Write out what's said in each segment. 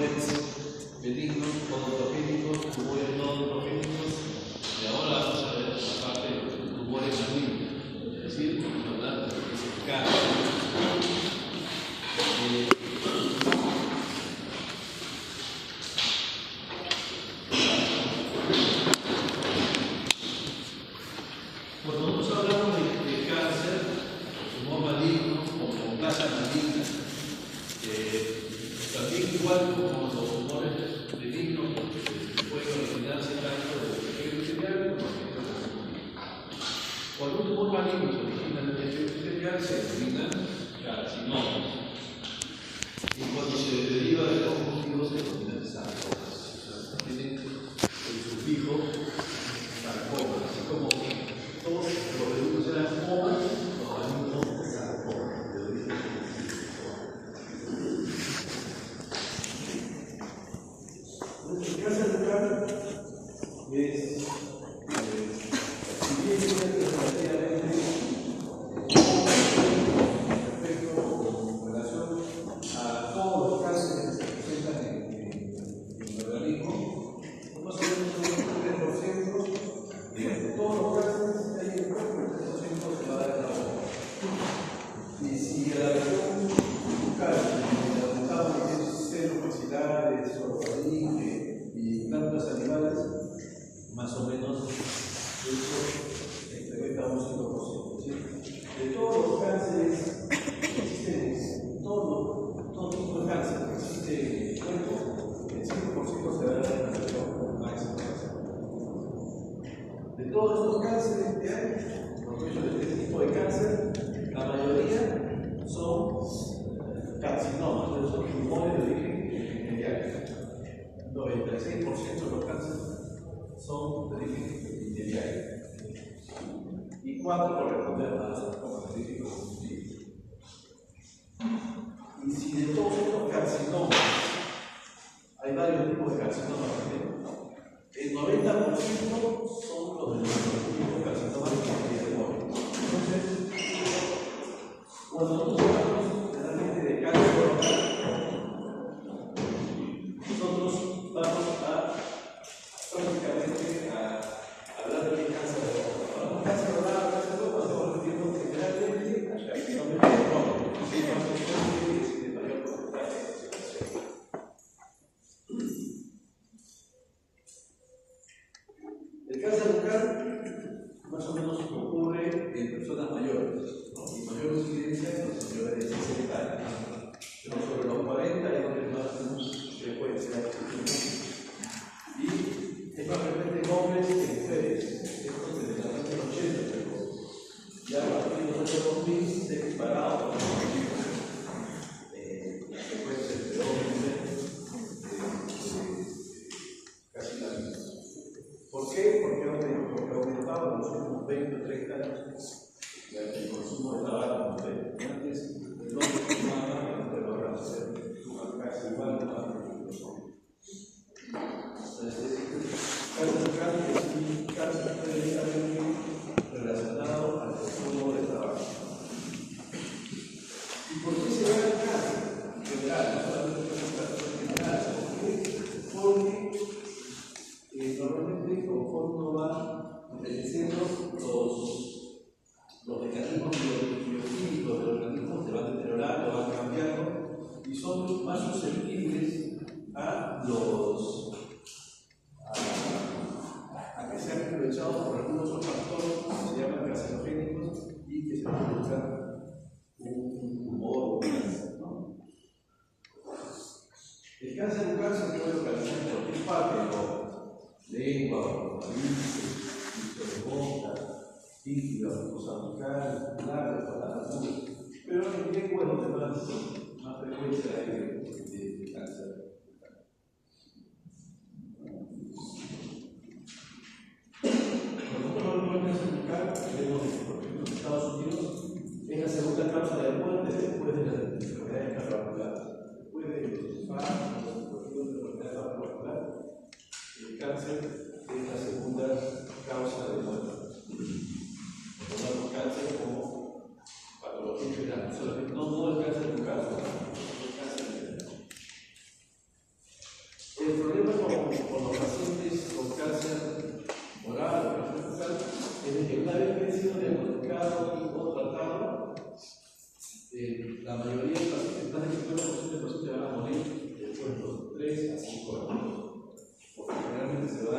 tumores benignos, odontogénicos, tumores no odontogénicos, y ahora vamos a ver la parte de los tumores malignos, es decir, hablar de lo que es el cáncer. Cuando nosotros hablamos de cáncer, tumor maligno o neoplasia maligna, también igual como los tumores benignos pueden originarse tanto del tejido epitelial como del tejido pulmonar. Cuando un tumor maligno se origina en el tejido epitelial, se denominan carcinomas. Y cuando se deriva de los motivos, se denominan sarcomas. O sea, tienen el sufijo sarcoma, así como todos los reductos eran comas, los malignos son sarcomas, de origen el cáncer bucal es, si bien es relativamente perfecto con relación a todos los cánceres que se presentan en el organismo, más o menos un 3% de todos los cánceres hay en el cuerpo, el 3% se va a dar en la boca. Y si a la región bucal le aumentamos lo que es senos maxilares, orofaringe y glándulas salivales, más o menos eso incrementa un 5%. ¿Sí? De todos los cánceres que existen, todo tipo de cáncer que existe en el cuerpo, el 5% se va a dar en la región máxima. De todos estos cánceres que hay, por ejemplo, de este tipo de cáncer, la mayoría son carcinomas, son tumores de origen epitelial. 96% de los cánceres son de origen epitelial. Y 4 corresponden a los sarcomas de origen conjuntivo. Y si de todos estos carcinomas, hay varios tipos de carcinomas también, el 90% son los de los tipos de carcinomas epiteliales. Entonces, cuando nosotros hablamos realmente de cáncer, nosotros vamos a prácticamente a hablar de cáncer de boca. Hablamos de cáncer oral, cáncer de boca, nos estamos refiriendo generalmente a carcinoma de boca, que es más frecuente y es de mayor porcentaje de presentación. El cáncer bucal más o menos ocurre en personas mayores, ¿no? Y mayor incidencia en los mayores de 60 años. Pero sobre los 40 es donde más tenemos frecuencia. Y es más frecuente en hombres que en mujeres. Esto desde la década del 80, pero ya a partir de los años 2000 se ha disparado la frecuencia entre hombres y mujeres casi la misma. ¿Por qué? Porque ha aumentado en los últimos 20 o 30 años el consumo de tabaco. Antes el hombre fumaba más, la mujer lo habrá hacer casi igual de más que los hombres. Entonces, cáncer bucal es un cáncer directamente relacionado al consumo de tabaco. ¿Y por qué se da el cáncer? En general, no solamente en cáncer en general, porque normalmente conforme uno va envejeciendo, los mecanismos bioquímicos del organismo se van deteriorando, van cambiando y son más susceptibles a que sean aprovechados por algunos otros factores que se llaman carcinogénicos y que se produzcan un tumor o un cáncer, ¿no? El cáncer bucal se puede localizar en cualquier parte de la boca: lengua, nariz, piso de boca, líquida, mucosa bucal, labios, paladar duro. Pero en lengua es donde más frecuencia hay de cáncer. Cuando nosotros hablamos de cáncer bucal, vemos que, por ejemplo, en Estados Unidos es la segunda causa de muerte después de las enfermedades cardiovasculares. Después de infarto, de enfermedad cardiovascular, el cáncer es la segunda causa de muerte. Tomamos cáncer como patología general, solamente no el cáncer bucal, sino el cáncer general. El problema con los pacientes con cáncer oral o cáncer bucal es de que una vez que han sido diagnosticados o tratados, la mayoría de pacientes, más del 50% de pacientes van a morir después de los 3 a 5 años. Porque generalmente se va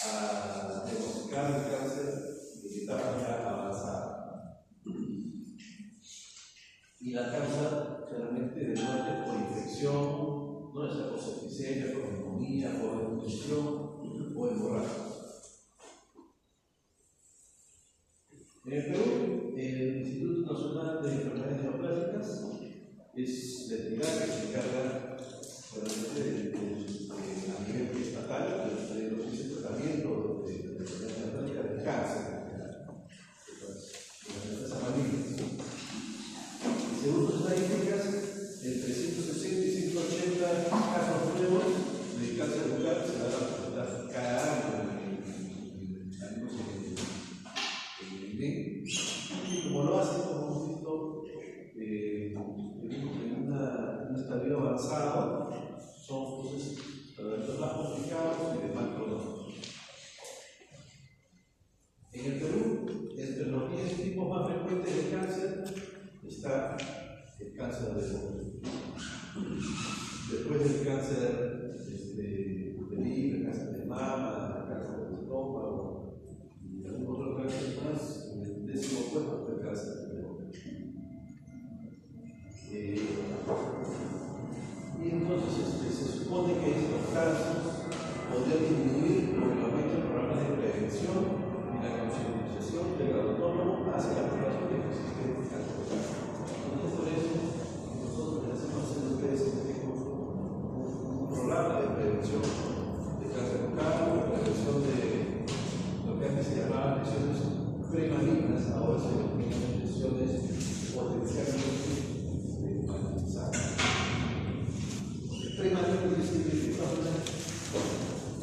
a diagnosticar el cáncer de etapa ya avanzada. Y la causa generalmente de muerte por infección, no sea por septicemia, por neumonía, por desnutrición o hemorragia. En el Perú, el Instituto Nacional de Enfermedades Neoplásicas es la entidad que se encarga a nivel estatal de lo que es el tratamiento de enfermedades neoplásicas del cáncer, de las enfermedades amarillas. Según sus estadísticas, entre 160 y 180 casos nuevos de cáncer bucal se van a presentar cada año y como lo hacen, como hemos visto, en un estadio avanzado, son procesos más complicados y de más pronóstico. En el Perú, entre los 10 tipos más frecuentes de cáncer está el cáncer de pulmón. Después del cáncer de hígado, el cáncer de mama, el cáncer del estómago y algún otro cáncer más, en el 10º puesto fue el cáncer de pulmón. Y entonces se supone que estos casos podrían disminuir por el aumento de programas de prevención y la concientización del odontólogo hacia la población que existe cáncer bucal. Entonces, por eso, nosotros les hacemos hacer a ustedes un programa de prevención de cáncer bucal, de prevención de lo que antes se llamaban lesiones premalignas, ahora se denominan lesiones potencialmente malignizadas. Premaligno quiere decir que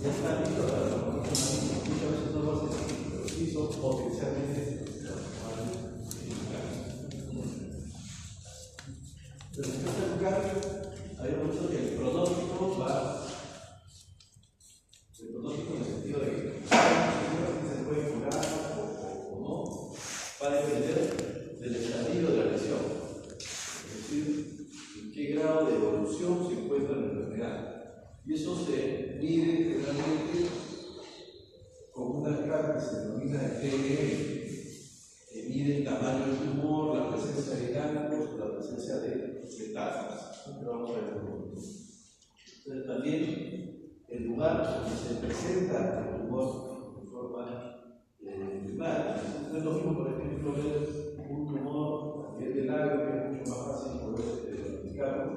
ya está listo para la formación maligna. Muchas veces no lo hacen así, pero sí son potencialmente malignas. Pero en el cáncer bucal, habíamos visto que el pronóstico va. El pronóstico en el sentido de que se puede curar o no, va a depender del estadio de la lesión. Es decir, en qué grado de evolución se encuentra la enfermedad. Y eso se mide generalmente con una escala que se denomina el TLL, que mide el tamaño del tumor, la presencia de ganglios, la presencia de metástasis. Siempre vamos a ver el tumor. Entonces, también el lugar donde se presenta el tumor de forma primaria. No es lo mismo, por ejemplo, ver un tumor que es del labio, que es mucho más fácil poder diagnosticarlo,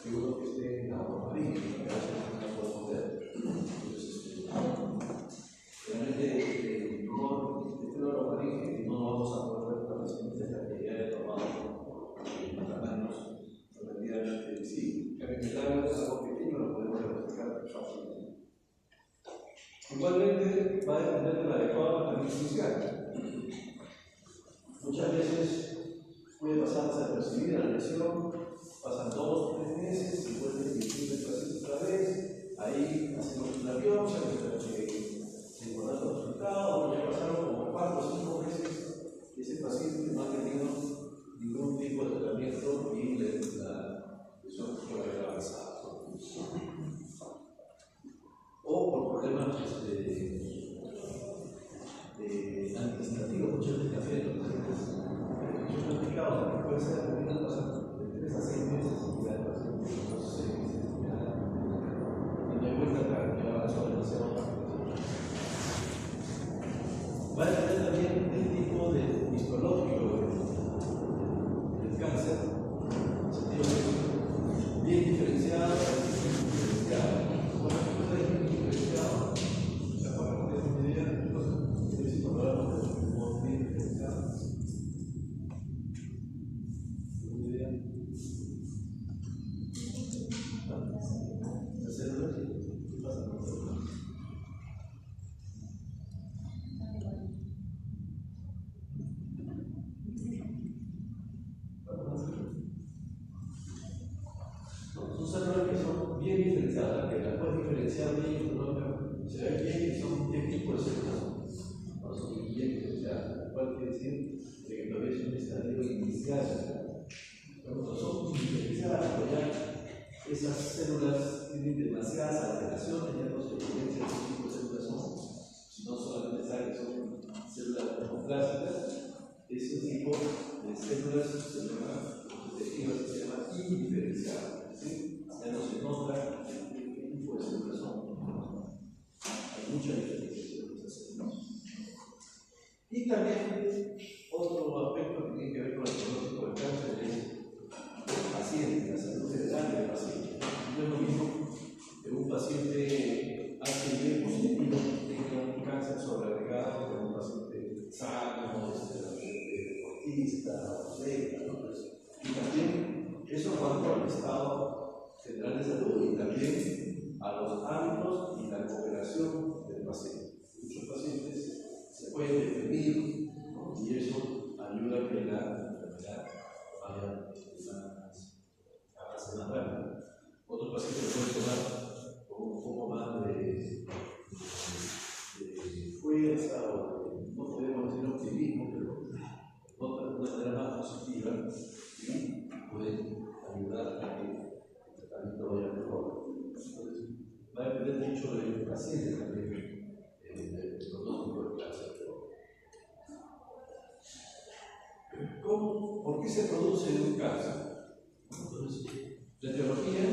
que uno que esté en la maligna, que a veces no podemos ver. Entonces, realmente el tumor de la maligna no lo vamos a poder ver con la paciente hasta que ya haya tomado tratamientos relativamente visibles. En el labio es algo pequeño, lo podemos diagnosticar fácilmente. Igualmente va a depender de la adecuada tratamiento inicial. Muchas veces puede pasar desapercibida la lesión, pasan 2 o 3 meses y vuelve a dirigir el paciente otra vez. Ahí hacemos una biopsia, se encuentran los resultados, ya pasaron como 4 o 5 meses y ese paciente no ha tenido ningún tipo de tratamiento y la lesión puede haber avanzado. O por problemas administrativos, muchas veces café de los pacientes. Yo he platicado que puede ser que pasan de 3 a 6 meses y ya el paciente no se estadio inicial. Cuando son inicializadas, ya esas células tienen demasiadas alteraciones, ya no se evidencia qué tipo de células son, sino solamente saben que son células neoplásicas. Ese tipo de células se llaman tejidos, se llaman indiferenciadas, ¿sí? Ya no se nota qué tipo de células son. Hay mucha diferencia entre esas células. Y también otro aspecto que tiene que ver con el pronóstico del cáncer es el paciente, la salud general del paciente. No es lo mismo que un paciente HIV positivo tenga un cáncer sobreagregado que un paciente sano, deportista, atleta, ¿no? Y también eso en cuanto al estado general de salud y también a los hábitos y la cooperación del paciente. Muchos pacientes se pueden deprimir, ¿no? Y eso ayuda a que la enfermedad vaya avance más rápido. Otros pacientes pueden tomar con un poco más de fuerza o no podemos decir optimismo, pero de una manera más positiva y pueden ayudar a que el tratamiento vaya mejor. Entonces, va a depender mucho del paciente también, del pronóstico del cáncer. ¿Por qué se produce un cáncer? Entonces, la etiología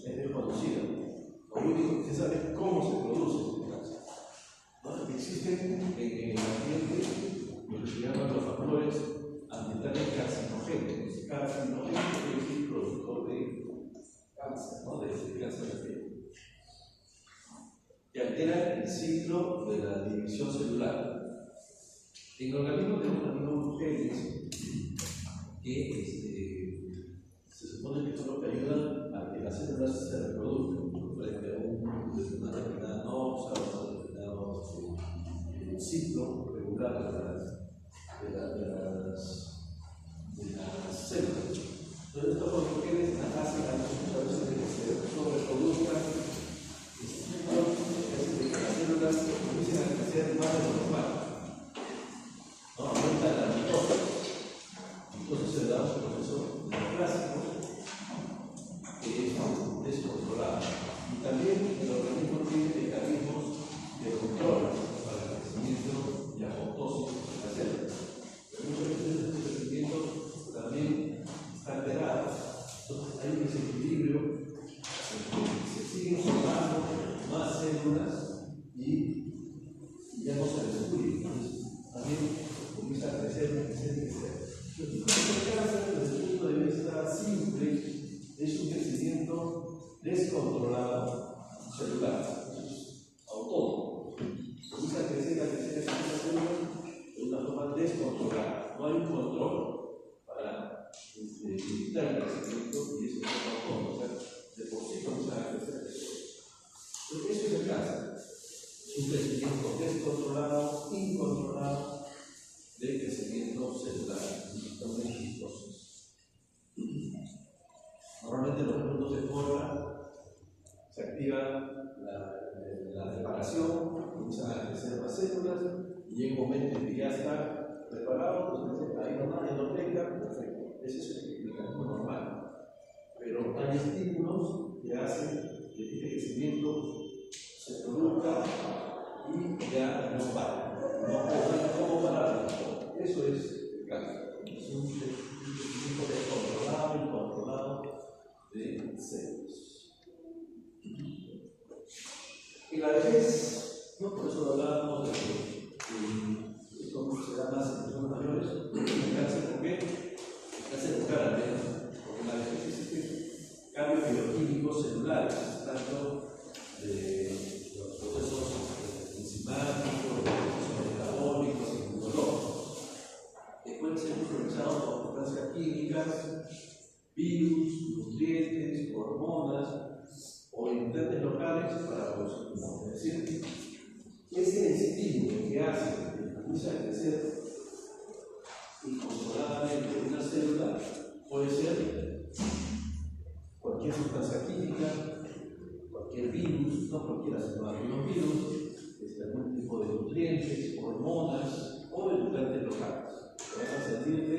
es desconocida. Lo único que se sabe es cómo se produce el cáncer. ¿No? Existen en el ambiente lo que se llaman los factores ambientales carcinogénicos. Carcinogénicos quiere decir productor de cáncer, ¿no? De cáncer de piel, que alteran el ciclo de la división celular. En el organismo tenemos aminogenes que se supone que son los que ayudan a que las células se reproduzcan frente a una determinada noxa o un determinado ciclo regular de las células. Entonces, estos aminogenes hacen a veces que se sobreproduzcan estímulos que hacen que las células comiencen a crecer más de lo normal. No, aumenta la mitosis. Entonces se da un proceso neoplásico que es descontrolado. Y también el organismo tiene mecanismos de control para el crecimiento y apoptosis de las células. Pero muchas veces este crecimiento también está alterado. Entonces hay un desequilibrio en que se siguen formando más células y ya no se destruyen. Entonces también comienza a crecer. El cáncer, desde el punto de vista simple, es un crecimiento descontrolado celular, es autónomo. Comienza a crecer esa célula de una forma descontrolada. No hay un control para limitar el crecimiento y eso es autónomo. O sea, de por sí comienza a crecer. Eso es el cáncer. Es un crecimiento descontrolado, incontrolado de crecimiento celular, también mitosis. Normalmente en los puntos de forma se activa la reparación, comienzan a crecer las células y llega un momento en que ya está reparado, entonces ahí nomás ya no tenga, perfecto. Ese es el mecanismo normal. Pero hay estímulos que hacen que este crecimiento se produzca y ya no para. No hay cómo pararlo. Eso es el cáncer. Es un crecimiento descontrolado y controlado de células. En la vejez, ¿no? Por eso hablábamos de que esto se da más en personas mayores. El cáncer, ¿por qué? El cáncer bucal, porque en la vejez existen cambios bioquímicos celulares, tanto de los procesos enzimáticos, los procesos metabólicos, inmunológicos, que pueden ser influenciados por sustancias químicas, virus, nutrientes, hormonas o implantes locales para la producción de hormonas. Es decir, ese estímulo que hace que comienza a crecer incontroladamente una célula puede ser cualquier sustancia química, cualquier virus, no cualquiera, sino algunos virus, algún tipo de nutrientes, hormonas o implantes locales que van a servir de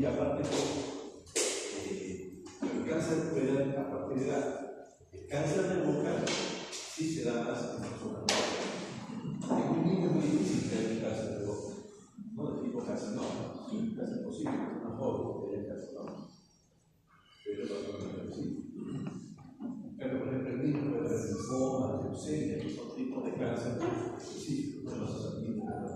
y aparte el cáncer puede dar a partir de edad. El cáncer de boca sí se da más en personas. En un niño es muy difícil que haya un cáncer de boca, no de tipo carcinoma, casi imposible, es una joven que haya carcinoma. Pero es bastante posible. Pero por ejemplo, el niño puede tener linfoma, leucemia, que son tipos de cáncer específicos, no los sanguíneos,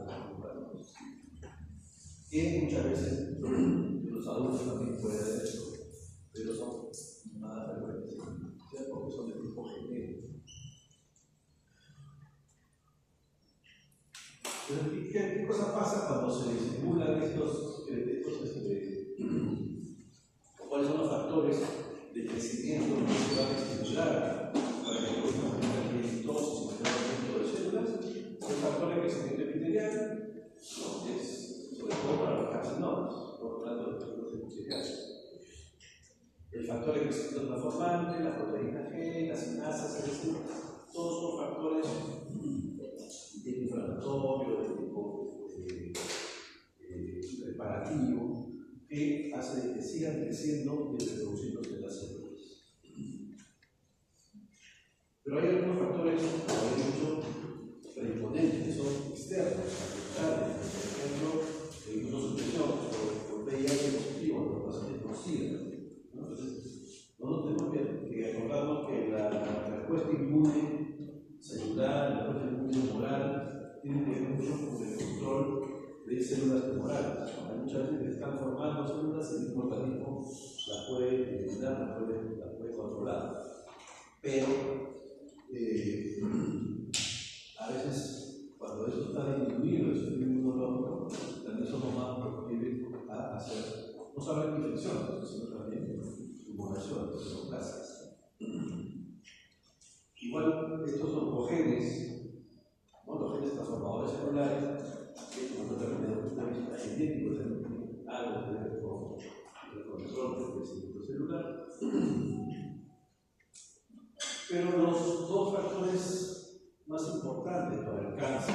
que muchas veces los adultos también pueden hacer eso, pero son más frecuentes, porque son de tipo genético. ¿Qué cosa pasa cuando se estimulan cuáles son los factores de crecimiento que se van a estimular para que produzcan exitosos y mejoramiento de células? El factor de crecimiento epitelial es sobre todo para los carcinomas, por lo tanto, los epiteliales. El factor de crecimiento transformante, la proteína G, las sinasas, es decir, todos son factores de tipo inflamatorio, de tipo preparativo, que hace que sigan creciendo y reproduciéndose en las células. Pero hay algunos factores, como he dicho, predisponentes, que son externos, ambientales, por ejemplo, inmunosupresión por VIH positivo, los pacientes con SIDA. Entonces, nosotros tenemos que acordarnos que la respuesta inmune celular, la respuesta inmune humoral, tiene que ver mucho con el control de células tumorales. Hay muchas veces que están formando células y el mismo organismo las puede eliminar, las puede controlar. Pero a veces, cuando eso está disminuido, el sistema inmunológico, también somos más proclives a hacer no solamente infecciones, sino también tumoraciones, neoplasias. Igual, estos oncogenes, ¿no? Los genes transformadores celulares, que como también desde el punto de vista genético tienen algo que ver con el control del crecimiento celular. Pero los dos factores más importantes para el cáncer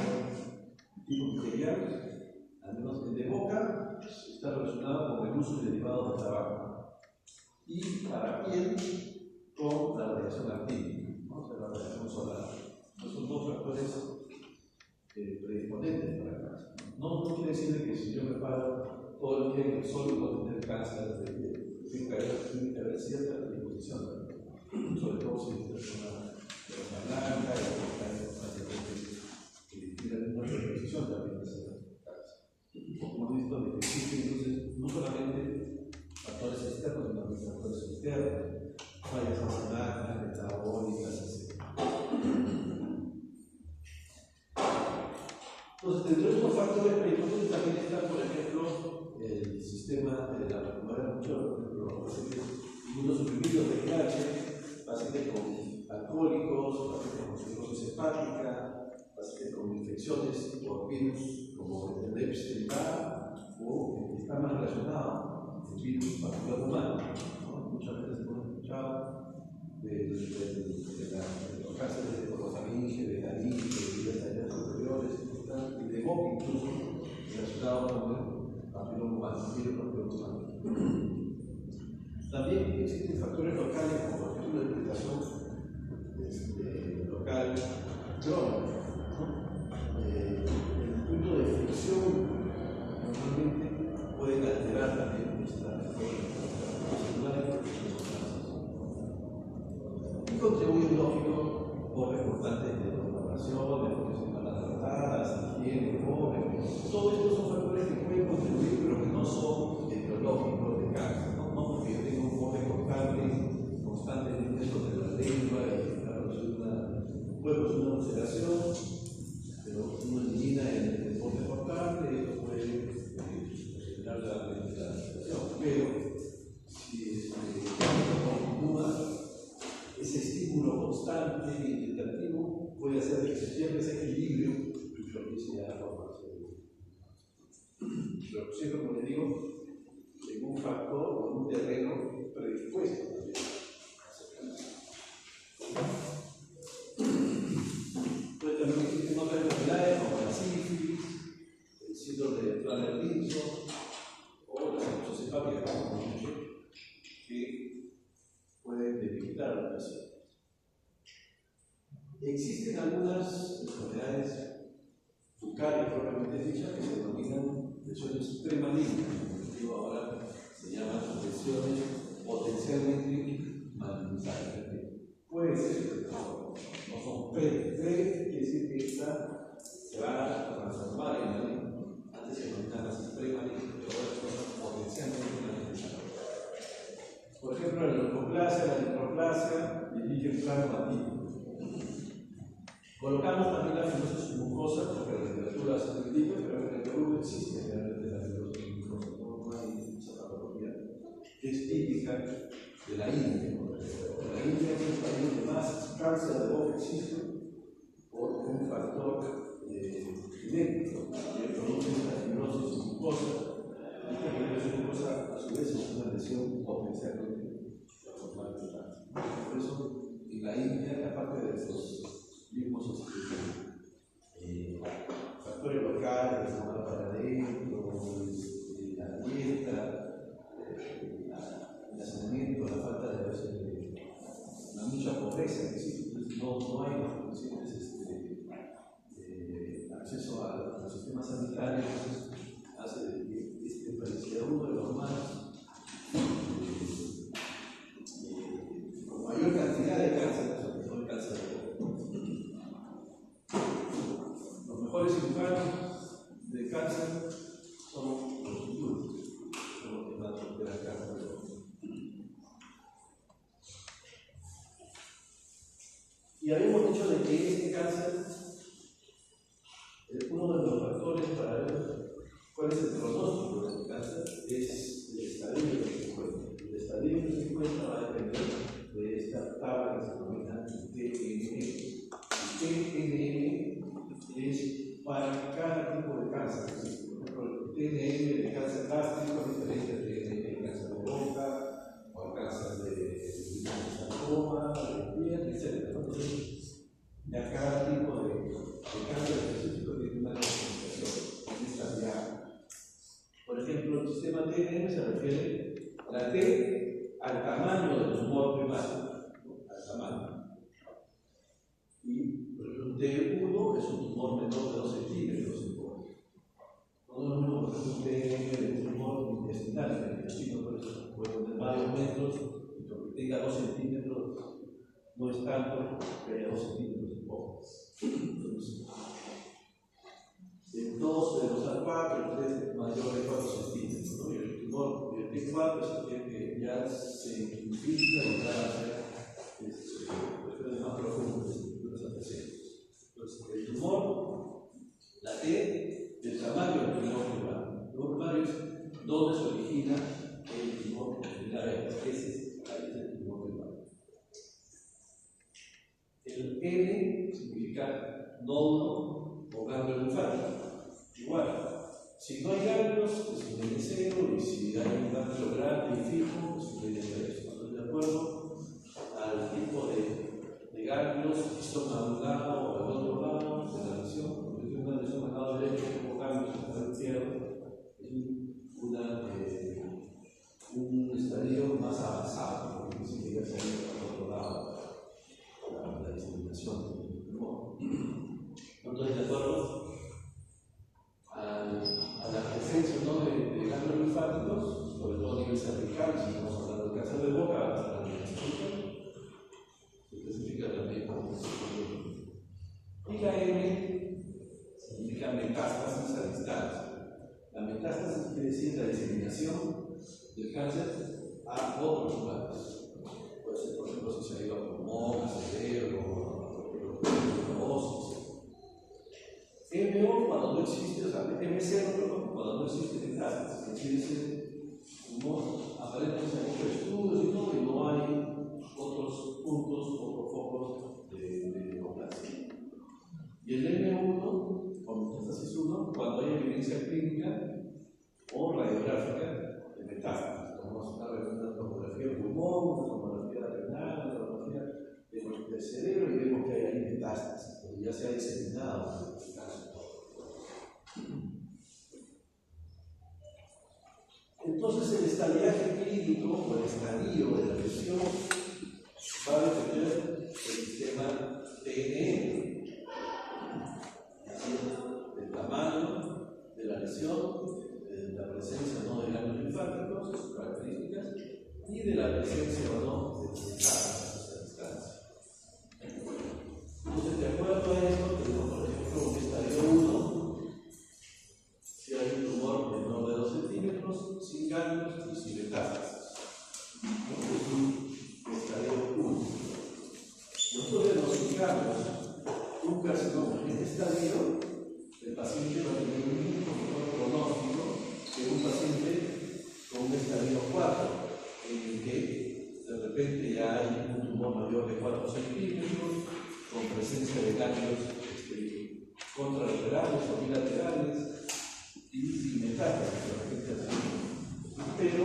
tipo epitelial, al menos el de boca, está relacionado con el uso de derivados de tabaco. Y para piel, con la radiación activa, ¿no? O sea, la radiación solar. Son dos factores predisponentes para el cáncer. No quiere decir que si yo me paro todo el día en el sol voy a tener cáncer, tiene que haber cierta predisposición, sobre todo si es una persona blanca y tiene una predisposición también de hacer cáncer. Como hemos visto, existen entonces no solamente factores externos, sino también factores internos, fallas enzimáticas, metabólicas, etc. Entonces, dentro de estos factores predisponentes también está, por ejemplo, el sistema de la recuperación mucho, por ejemplo, los pacientes inmunosuprimidos de VIH, pacientes con alcohólicos, pacientes con cirrosis hepática, pacientes con infecciones por virus como el Epstein-Barr o el que está más relacionado, el virus particular humano, ¿no? Muchas veces hemos escuchado de los cánceres de orofaringe, de laringe, de diversas áreas superiores, y de boca incluso, relacionado con el papiloma humano, virus papiloma humano. También existen factores locales, como por ejemplo la irritación local crónica. El punto de fricción normalmente pueden alterar también esta celular y contribuyen, lógico, por importantes de inflamación, de funciones mal tratadas, higiene, pobre. Todos estos son factores que pueden contribuir, pero que no son etiológicos de cáncer. No porque yo tengo un borde constantemente sobre la lengua y puede producir una ulceración, pero uno elimina el borde cortante y esto puede generar la ulceración. Pero si continúa, ese estímulo constante y intensivo puede hacer que se pierda ese equilibrio y propicie a la formación. Pero siempre, como les digo, en un factor o en un terreno predispuesto también. Entonces también existen otras enfermedades como la sífilis, el síndrome de Flander-Vinson o la cirrosis hepática ficha que se denominan lesiones premalignas, que ahora se llaman lesiones potencialmente malignizadas. Puede ser, pero no son pre, quiere decir que esta se va a transformar en maligno. Antes se denominaban así premalignas, pero ahora son potencialmente malignizadas. Por ejemplo, la leucoplasia, la neoplasia y el lichen plantar. Colocamos también la fibrosis mucosa, porque la literatura se critica, pero en el Perú existe realmente la fibrosis mucosa, no hay esa patología que es típica de la India, por ejemplo. La India es el país donde más cáncer de boca existe por un factor genético que produce la fibrosis mucosa. Esta fibrosis mucosa, a su vez, es una lesión potencialmente transformante. Por eso, en la India, aparte de estos mismos factores locales, como para adentro, la dieta, el hacinamiento, la falta de la mucha pobreza que existe, no hay los suficientes acceso al sistema sanitario, entonces hace que sea uno de los más con mayor cantidad de cáncer, sobre todo el cáncer de boca. Los mejores cirujanos de cáncer son los quirúrgicos, son los que van a operar cáncer de boca. Y habíamos dicho de que este cáncer, uno de los factores para ver cuál es el pronóstico del cáncer es el estadio que se encuentra. El estadio que se encuentra va a depender de esta tabla que se denomina TNM. TNM es para cada tipo de cáncer. Por ejemplo, el TNM de cáncer gástrico es diferente al TNM de cáncer de boca, o el cáncer de sarcoma, de piel, etc. Entonces, ya cada tipo de cáncer específico tiene una clasificación en esta diagrama. Por ejemplo, el sistema TNM se refiere a la T al tamaño del tumor primario, al tamaño. Y, por ejemplo, T1 es un tumor menor de 2 centímetros en volumen. No es lo mismo, por ejemplo, un TNM de un tumor intestinal, en el intestino, por eso puede tener varios metros, y aunque tenga 2 centímetros, no es tanto que haya 2 centímetros en poco. Entonces, en 2 de los A4, el 3 mayor de 4 centímetros, ¿no? Y el tumor del T4 es el que ya se infiltra y va a ser cuestiones más profundas de los antecedentes. Entonces, el tumor, la T, del tamaño del tumor primario. El tumor primario es donde se origina el tumor en la vena. Ese es el tumor primario. El N significa nódulo o ganglio linfático. Igual, si no hay ganglios, es un N0, y si hay un ganglio grande y fijo, es un N3. Entonces, de acuerdo al tipo de ganglios, si son a un lado o al otro lado de la lesión, porque si una lesión al lado derecho, como ganglios al lado izquierdo, es un estadio más avanzado, porque significa que se al otro lado la diseminación del tumor. Entonces, de acuerdo a la presencia ¿no? de ganglios linfáticos, sobre todo a nivel cervical, si estamos hablando de cáncer de boca, vamos a hablar de se especifica también como y la M significa metástasis a distancia. La metástasis quiere decir la diseminación del cáncer a otros lugares. Puede ser, por ejemplo, si se ha ido a pulmón, a cerebro, a óseos. MO cuando no existe, o sea, M0 cuando no existe metástasis, que quiere decir tumor, aparentemente hay muchos estudios y todo, y no hay otros puntos, otros focos de neoplasia. Y el M1, con metástasis 1, cuando hay evidencia clínica o radiográfica de metástasis, como una tomografía de pulmón, una tomografía renal, una tomografía del cerebro, y vemos que hay ahí metástasis, porque ya se ha diseminado el cáncer. Entonces, el estadiaje clínico o el estadio de la lesión va a depender del sistema TNM, del tamaño, determinación de la presencia o no de ganglios linfáticos, de sus características, y de la presencia o no de metástasis a distancia. Entonces, de acuerdo a esto, tenemos, por ejemplo, un estadio 1, si hay un tumor menor de 2 centímetros, sin ganglios y sin metástasis. Es un estadio 1. Nosotros diagnosticamos un carcinoma en este estadio, el paciente va a tener un mismo pronóstico que un paciente con un estadio 4, en el que de repente ya hay un tumor mayor de 4 centímetros, con presencia de ganglios contralaterales o bilaterales y sin metástasis, de repente así. Pero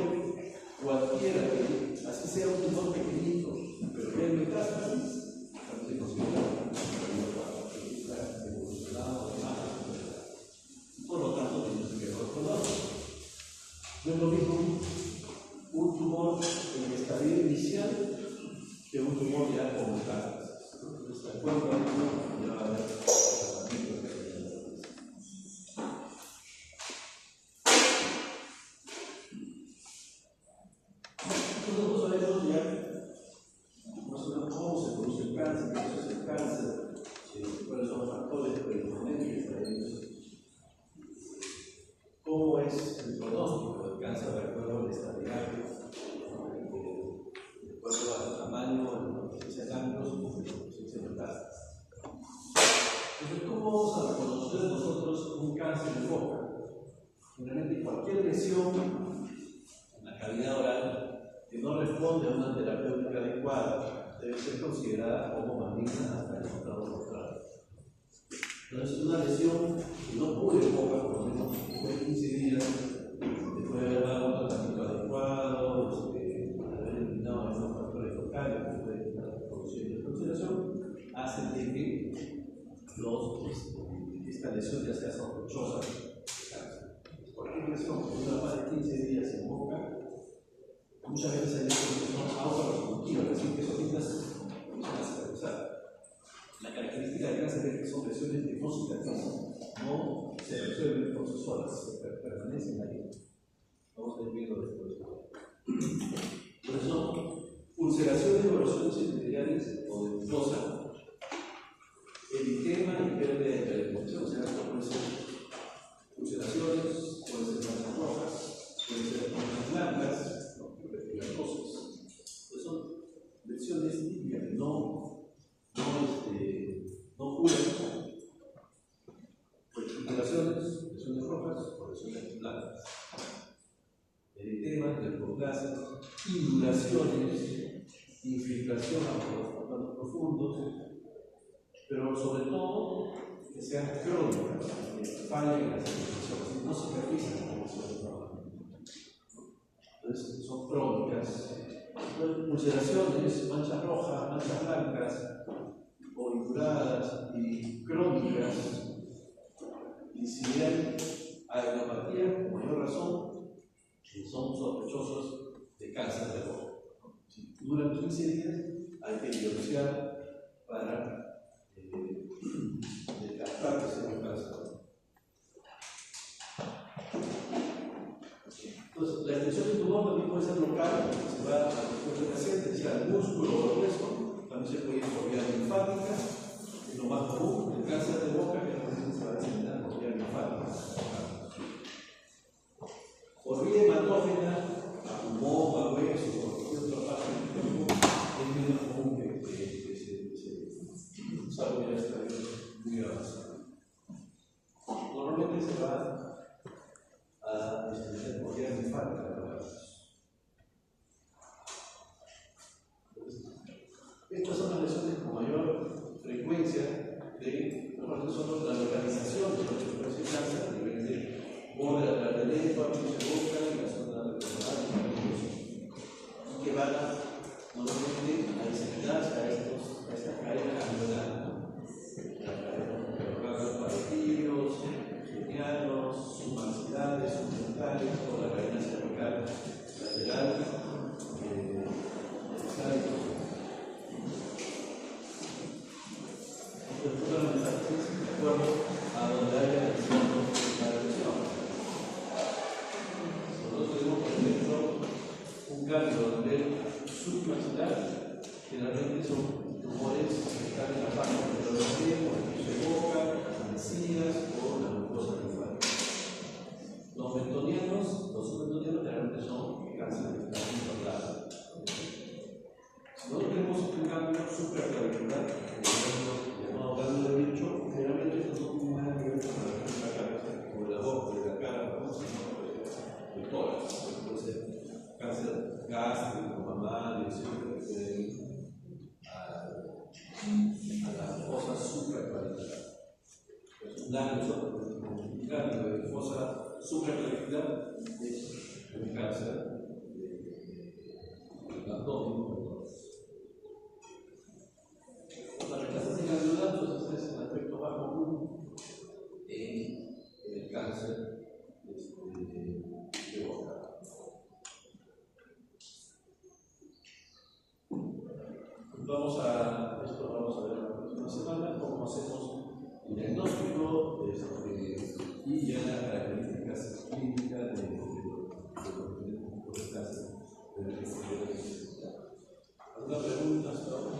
cualquiera que, así sea un tumor pequeñito, pero que hay metástasis, también se considera evolucionado de más. Por lo tanto, tenemos que reconocerlo. No es lo mismo un tumor en el estadio inicial que un tumor ya con metástasis. Entonces, de acuerdo a esto, ya va a haber tratamiento que hay en la cabeza. Nosotros sabemos ya más o menos cómo se produce el cáncer, qué es el cáncer, cuáles son los factores predisponentes a ellos, cómo es el pronóstico del cáncer de acuerdo a la estabilidad, de acuerdo al tamaño, a la presencia de ganglios y a la presencia de metástasis. Entonces, ¿cómo vamos a reconocer nosotros un cáncer de boca? Generalmente cualquier lesión en la cavidad oral que no responde a una terapéutica adecuada debe ser considerada como maligna hasta el resultado contrario. Entonces, una lesión que no cure boca por lo menos después de 15 días, después de haber dado un tratamiento adecuado, haber eliminado algunos factores locales que pueden estar la producción y la consideración, hacen de que esta lesión ya sea sospechosa de cáncer. Cualquier lesión que dura más de 15 días en boca, muchas veces hay lesiones que son autoresolutivas, es decir, que solitas van a cicatrizar. La característica del cáncer es que son lesiones que no cicatrizan, no se resuelven por sí solas, se permanecen ahí. Vamos a ir viendo después. Por eso son ulceraciones o erosiones epiteliales o de mucosa, eritema y pérdida de calefacción, o sea, pueden ser ulceraciones, pueden ser manchas rojas, pueden ser manchas blancas, refrigatosis. Pues son lesiones típicas que no curan. Pues ulceraciones, lesiones rojas o lesiones blancas. Eritema, leucoplasias, induraciones, infiltración a los órganos profundos, pero sobre todo que sean crónicas, que fallen las infiltraciones, no cicatrizan las lesiones normalmente. Entonces, son crónicas. Ulceraciones, manchas rojas, manchas blancas, o induradas y crónicas. Y si hay adenopatía, por mayor razón, son sospechosos de cáncer de boca. Si duran 15 días, hay que biopsiar para descartar que sea un cáncer. Entonces, la extensión del tumor también puede ser local, se va a la región adyacente, es decir, al músculo o al hueso, también se puede ir por vía linfática, es lo más común. El cáncer de boca generalmente se va a diseminar por vía linfática. Por vía hematógena, a pulmón, a hueso, o cualquier otra parte del cuerpo, es menos común que se salga de estadios muy avanzados. Normalmente se va a diseminar por vía linfática. Estas son las lesiones con mayor frecuencia de la localización de la frecuencia de cáncer a nivel de borde lateral del lengua, piso de boca y la zona pulmonar y que van normalmente a diseminarse a estas cadenas alveolares, los radios parotirios, genianos, submaxilares, subdentales, o la cadena cervical lateral, de acuerdo a donde haya la lesión. esposa sufre fertilidad, es un cáncer del abdomen. La metástasis glandular, entonces es el efecto bajo común en el cáncer de boca. Vamos a ver la próxima semana cómo hacemos el diagnóstico y ya las características clínicas de los cánceres. ¿Alguna pregunta hasta ahora?